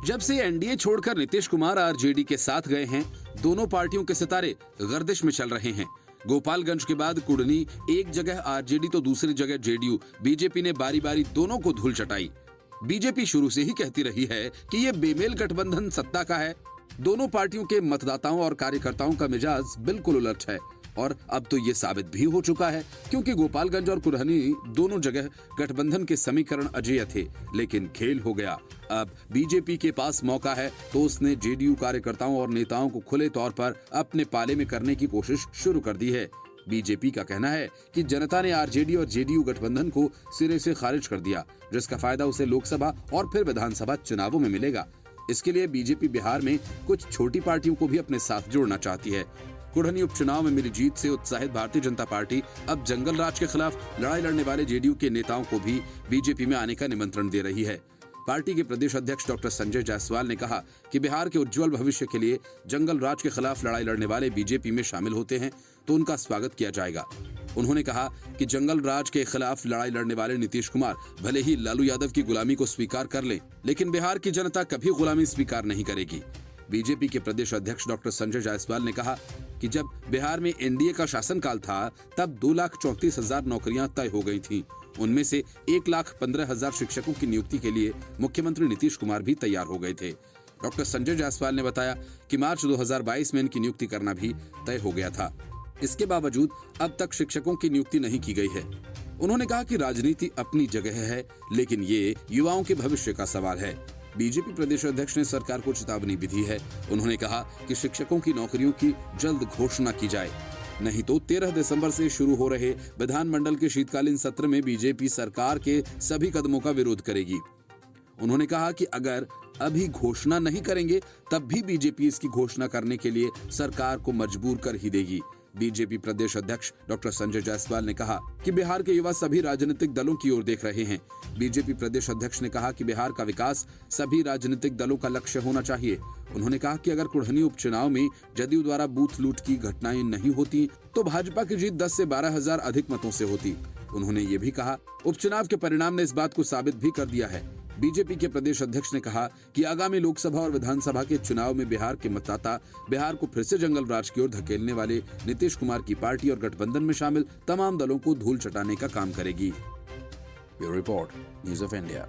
जब से एनडीए छोड़कर नीतीश कुमार आरजेडी के साथ गए हैं, दोनों पार्टियों के सितारे गर्दिश में चल रहे हैं। गोपालगंज के बाद कुढ़नी, एक जगह आरजेडी तो दूसरी जगह जेडीयू, बीजेपी ने बारी बारी दोनों को धूल चटाई। बीजेपी शुरू से ही कहती रही है कि ये बेमेल गठबंधन सत्ता का है। दोनों पार्टियों के मतदाताओं और कार्यकर्ताओं का मिजाज बिल्कुल उलट है और अब तो ये साबित भी हो चुका है, क्योंकि गोपालगंज और कुढ़नी दोनों जगह गठबंधन के समीकरण अजेय थे, लेकिन खेल हो गया। अब बीजेपी के पास मौका है तो उसने जेडीयू कार्यकर्ताओं और नेताओं को खुले तौर पर अपने पाले में करने की कोशिश शुरू कर दी है। बीजेपी का कहना है कि जनता ने आरजेडी और जेडीयू गठबंधन को सिरे से खारिज कर दिया, जिसका फायदा उसे लोकसभा और फिर विधानसभा चुनावों में मिलेगा। इसके लिए बीजेपी बिहार में कुछ छोटी पार्टियों को भी अपने साथ जोड़ना चाहती है। कुढ़नी उपचुनाव में मिली जीत से उत्साहित भारतीय जनता पार्टी अब जंगल राज के खिलाफ लड़ाई लड़ने वाले जेडीयू के नेताओं को भी बीजेपी में आने का निमंत्रण दे रही है। पार्टी के प्रदेश अध्यक्ष डॉक्टर संजय जायसवाल ने कहा कि बिहार के उज्जवल भविष्य के लिए जंगल राज के खिलाफ लड़ाई लड़ने वाले बीजेपी में शामिल होते हैं तो उनका स्वागत किया जाएगा। उन्होंने कहा कि जंगल राज के खिलाफ लड़ाई लड़ने वाले नीतीश कुमार भले ही लालू यादव की गुलामी को स्वीकार कर लें, लेकिन बिहार की जनता कभी गुलामी स्वीकार नहीं करेगी। बीजेपी के प्रदेश अध्यक्ष डॉक्टर संजय जायसवाल ने कहा कि जब बिहार में एनडीए का शासनकाल था तब 2,34,000 नौकरियां तय हो गई थीं। उनमें से 1,15,000 शिक्षकों की नियुक्ति के लिए मुख्यमंत्री नीतीश कुमार भी तैयार हो गए थे। डॉक्टर संजय जायसवाल ने बताया कि मार्च 2022 में इनकी नियुक्ति करना भी तय हो गया था। इसके बावजूद अब तक शिक्षकों की नियुक्ति नहीं की गई है। उन्होंने कहा कि राजनीति अपनी जगह है, लेकिन ये युवाओं के भविष्य का सवाल है। बीजेपी प्रदेश अध्यक्ष ने सरकार को चेतावनी भी दी है। उन्होंने कहा कि शिक्षकों की नौकरियों की जल्द घोषणा की जाए, नहीं तो 13 दिसंबर से शुरू हो रहे विधानमंडल के शीतकालीन सत्र में बीजेपी सरकार के सभी कदमों का विरोध करेगी। उन्होंने कहा कि अगर अभी घोषणा नहीं करेंगे तब भी बीजेपी इसकी घोषणा करने के लिए सरकार को मजबूर कर ही देगी। बीजेपी प्रदेश अध्यक्ष डॉक्टर संजय जायसवाल ने कहा कि बिहार के युवा सभी राजनीतिक दलों की ओर देख रहे हैं। बीजेपी प्रदेश अध्यक्ष ने कहा कि बिहार का विकास सभी राजनीतिक दलों का लक्ष्य होना चाहिए। उन्होंने कहा कि अगर कुढ़नी उपचुनाव में जदयू द्वारा बूथ लूट की घटनाएं नहीं होती तो भाजपा की जीत 10 से 12,000 अधिक मतों से होती। उन्होंने ये भी कहा उपचुनाव के परिणाम ने इस बात को साबित भी कर दिया है। बीजेपी के प्रदेश अध्यक्ष ने कहा कि आगामी लोकसभा और विधानसभा के चुनाव में बिहार के मतदाता बिहार को फिर से जंगल राज की ओर धकेलने वाले नीतीश कुमार की पार्टी और गठबंधन में शामिल तमाम दलों को धूल चटाने का काम करेगी। Bureau report, news of India.